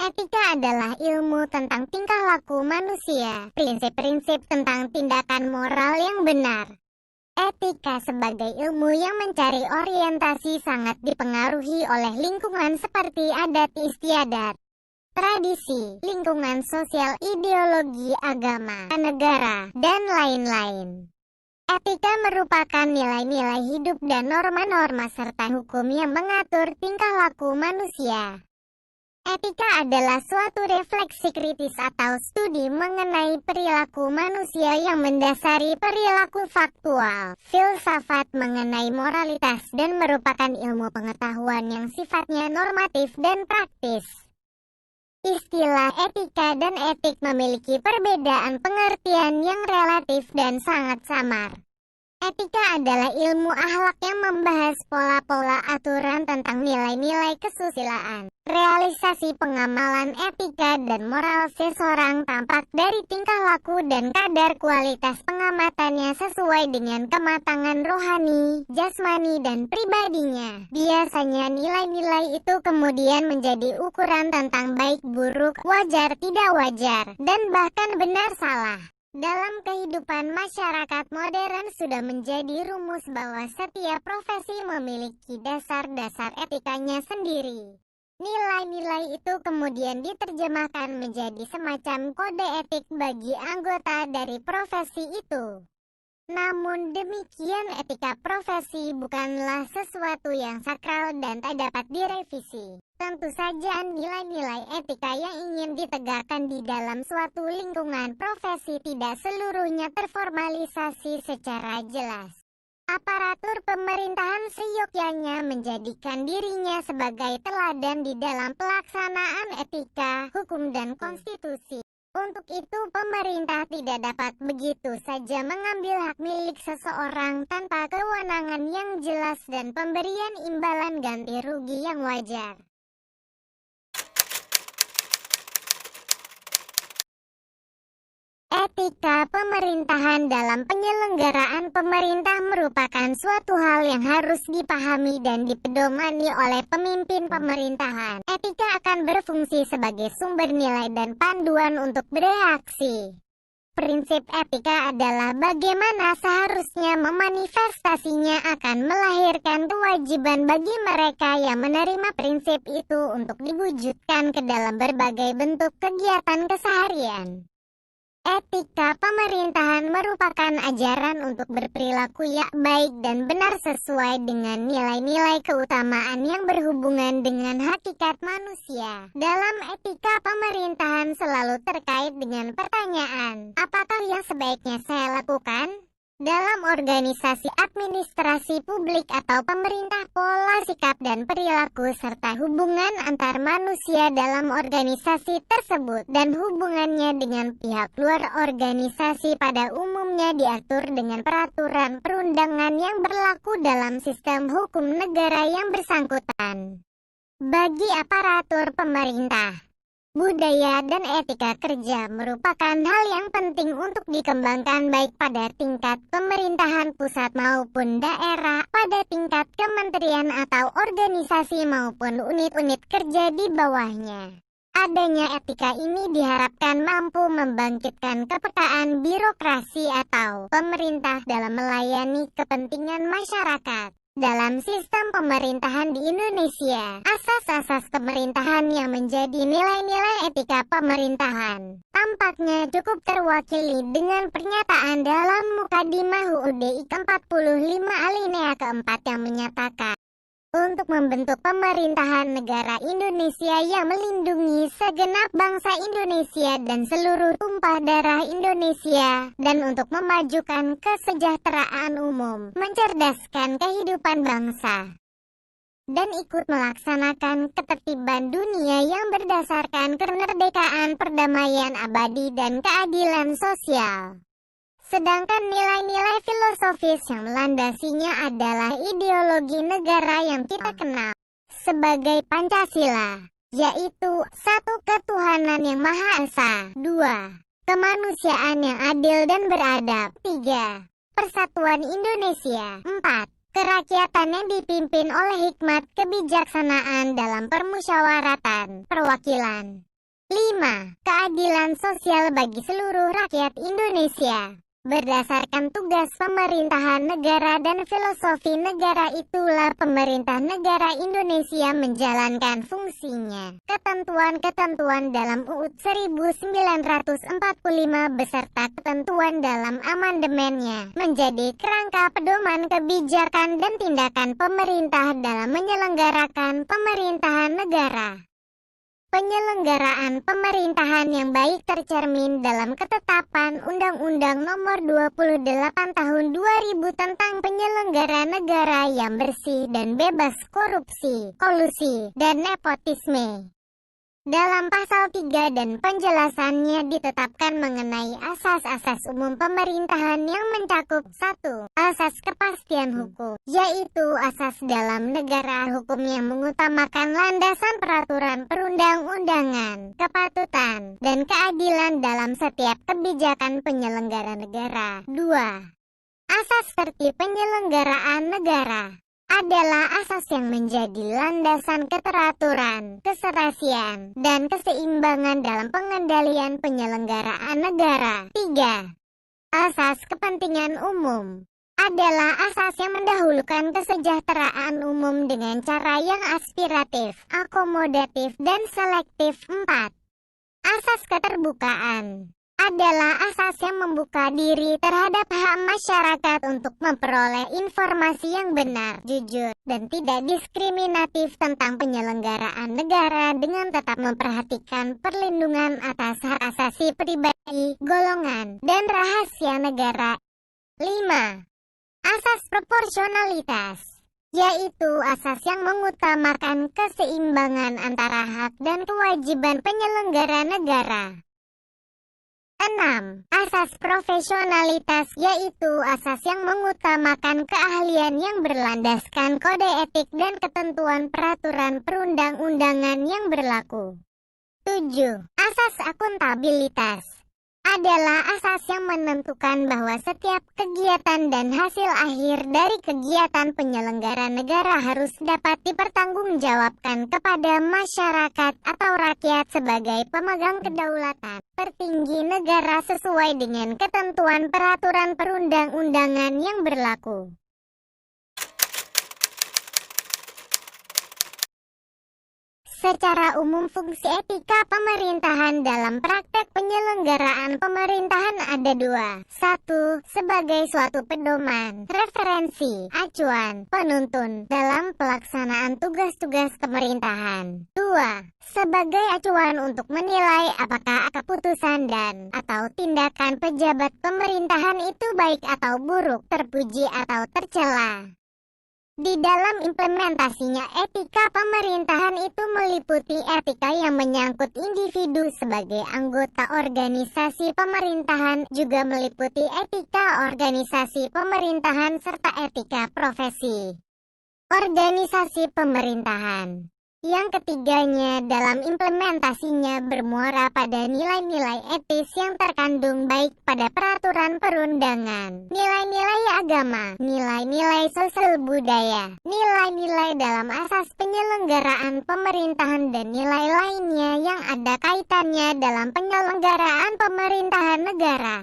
Etika adalah ilmu tentang tingkah laku manusia, prinsip-prinsip tentang tindakan moral yang benar. Etika sebagai ilmu yang mencari orientasi sangat dipengaruhi oleh lingkungan seperti adat istiadat, tradisi, lingkungan sosial, ideologi, agama, negara, dan lain-lain. Etika merupakan nilai-nilai hidup dan norma-norma serta hukum yang mengatur tingkah laku manusia. Etika adalah suatu refleksi kritis atau studi mengenai perilaku manusia yang mendasari perilaku faktual, filsafat mengenai moralitas dan merupakan ilmu pengetahuan yang sifatnya normatif dan praktis. Istilah etika dan etik memiliki perbedaan pengertian yang relatif dan sangat samar. Etika adalah ilmu akhlak yang membahas pola-pola aturan tentang nilai-nilai kesusilaan. Realisasi pengamalan etika dan moral seseorang tampak dari tingkah laku dan kadar kualitas pengamatannya sesuai dengan kematangan rohani, jasmani, dan pribadinya. Biasanya nilai-nilai itu kemudian menjadi ukuran tentang baik buruk, wajar tidak wajar, dan bahkan benar salah. Dalam kehidupan masyarakat modern sudah menjadi rumus bahwa setiap profesi memiliki dasar-dasar etikanya sendiri. Nilai-nilai itu kemudian diterjemahkan menjadi semacam kode etik bagi anggota dari profesi itu. Namun demikian, etika profesi bukanlah sesuatu yang sakral dan tak dapat direvisi. Tentu saja nilai-nilai etika yang ingin ditegakkan di dalam suatu lingkungan profesi tidak seluruhnya terformalisasi secara jelas. Aparatur pemerintahan seyogyanya menjadikan dirinya sebagai teladan di dalam pelaksanaan etika, hukum, dan konstitusi. Untuk itu pemerintah tidak dapat begitu saja mengambil hak milik seseorang tanpa kewenangan yang jelas dan pemberian imbalan ganti rugi yang wajar. Etika pemerintahan dalam penyelenggaraan pemerintah merupakan suatu hal yang harus dipahami dan dipedomani oleh pemimpin pemerintahan. Etika akan berfungsi sebagai sumber nilai dan panduan untuk bereaksi. Prinsip etika adalah bagaimana seharusnya memanifestasinya akan melahirkan kewajiban bagi mereka yang menerima prinsip itu untuk diwujudkan ke dalam berbagai bentuk kegiatan keseharian. Etika pemerintahan merupakan ajaran untuk berperilaku yang baik dan benar sesuai dengan nilai-nilai keutamaan yang berhubungan dengan hakikat manusia. Dalam etika pemerintahan selalu terkait dengan pertanyaan, apakah yang sebaiknya saya lakukan? Dalam organisasi administrasi publik atau pemerintah, pola sikap dan perilaku serta hubungan antar manusia dalam organisasi tersebut dan hubungannya dengan pihak luar organisasi pada umumnya diatur dengan peraturan perundangan yang berlaku dalam sistem hukum negara yang bersangkutan. Bagi aparatur pemerintah, budaya dan etika kerja merupakan hal yang penting untuk dikembangkan baik pada tingkat pemerintahan pusat maupun daerah, pada tingkat kementerian atau organisasi maupun unit-unit kerja di bawahnya. Adanya etika ini diharapkan mampu membangkitkan kepekaan birokrasi atau pemerintah dalam melayani kepentingan masyarakat. Dalam sistem pemerintahan di Indonesia, asas-asas pemerintahan yang menjadi nilai-nilai etika pemerintahan tampaknya cukup terwakili dengan pernyataan dalam Mukadimah UUD ke-45 alinea ke-4 yang menyatakan untuk membentuk pemerintahan negara Indonesia yang melindungi segenap bangsa Indonesia dan seluruh tumpah darah Indonesia, dan untuk memajukan kesejahteraan umum, mencerdaskan kehidupan bangsa, dan ikut melaksanakan ketertiban dunia yang berdasarkan kemerdekaan, perdamaian abadi, dan keadilan sosial. Sedangkan nilai-nilai filosofis yang melandasinya adalah ideologi negara yang kita kenal sebagai Pancasila, yaitu 1. Ketuhanan yang Maha Esa, 2. Kemanusiaan yang adil dan beradab, 3. Persatuan Indonesia, 4. Kerakyatan yang dipimpin oleh hikmat kebijaksanaan dalam permusyawaratan, perwakilan. 5. Keadilan sosial bagi seluruh rakyat Indonesia. Berdasarkan tugas pemerintahan negara dan filosofi negara itulah pemerintah negara Indonesia menjalankan fungsinya. Ketentuan-ketentuan dalam UUD 1945 beserta ketentuan dalam amandemennya menjadi kerangka pedoman kebijakan dan tindakan pemerintah dalam menyelenggarakan pemerintahan negara. Penyelenggaraan pemerintahan yang baik tercermin dalam ketetapan Undang-Undang Nomor 28 Tahun 2000 tentang penyelenggara negara yang bersih dan bebas korupsi, kolusi, dan nepotisme. Dalam pasal 3 dan penjelasannya ditetapkan mengenai asas-asas umum pemerintahan yang mencakup 1. Asas kepastian hukum, yaitu asas dalam negara hukum yang mengutamakan landasan peraturan perundang-undangan, kepatutan, dan keadilan dalam setiap kebijakan penyelenggara negara. 2. Asas tertib penyelenggaraan negara adalah asas yang menjadi landasan keteraturan, keserasian, dan keseimbangan dalam pengendalian penyelenggaraan negara. 3. Asas kepentingan umum adalah asas yang mendahulukan kesejahteraan umum dengan cara yang aspiratif, akomodatif, dan selektif. 4. Asas keterbukaan adalah asas yang membuka diri terhadap hak masyarakat untuk memperoleh informasi yang benar, jujur, dan tidak diskriminatif tentang penyelenggaraan negara dengan tetap memperhatikan perlindungan atas hak asasi pribadi, golongan, dan rahasia negara. 5. Asas proporsionalitas, yaitu asas yang mengutamakan keseimbangan antara hak dan kewajiban penyelenggara negara. 6. Asas profesionalitas, yaitu asas yang mengutamakan keahlian yang berlandaskan kode etik dan ketentuan peraturan perundang-undangan yang berlaku. 7. Asas akuntabilitas adalah asas yang menentukan bahwa setiap kegiatan dan hasil akhir dari kegiatan penyelenggara negara harus dapat dipertanggungjawabkan kepada masyarakat atau rakyat sebagai pemegang kedaulatan tertinggi negara sesuai dengan ketentuan peraturan perundang-undangan yang berlaku. Secara umum, fungsi etika pemerintahan dalam praktek penyelenggaraan pemerintahan ada 2. 1. Sebagai suatu pedoman, referensi, acuan, penuntun dalam pelaksanaan tugas-tugas pemerintahan. 2. Sebagai acuan untuk menilai apakah keputusan dan atau tindakan pejabat pemerintahan itu baik atau buruk, terpuji atau tercela. Di dalam implementasinya, etika pemerintahan itu meliputi etika yang menyangkut individu sebagai anggota organisasi pemerintahan, juga meliputi etika organisasi pemerintahan serta etika profesi organisasi pemerintahan. Yang ketiganya dalam implementasinya bermuara pada nilai-nilai etis yang terkandung baik pada peraturan perundangan, nilai-nilai agama, nilai-nilai sosial budaya, nilai-nilai dalam asas penyelenggaraan pemerintahan, dan nilai lainnya yang ada kaitannya dalam penyelenggaraan pemerintahan negara.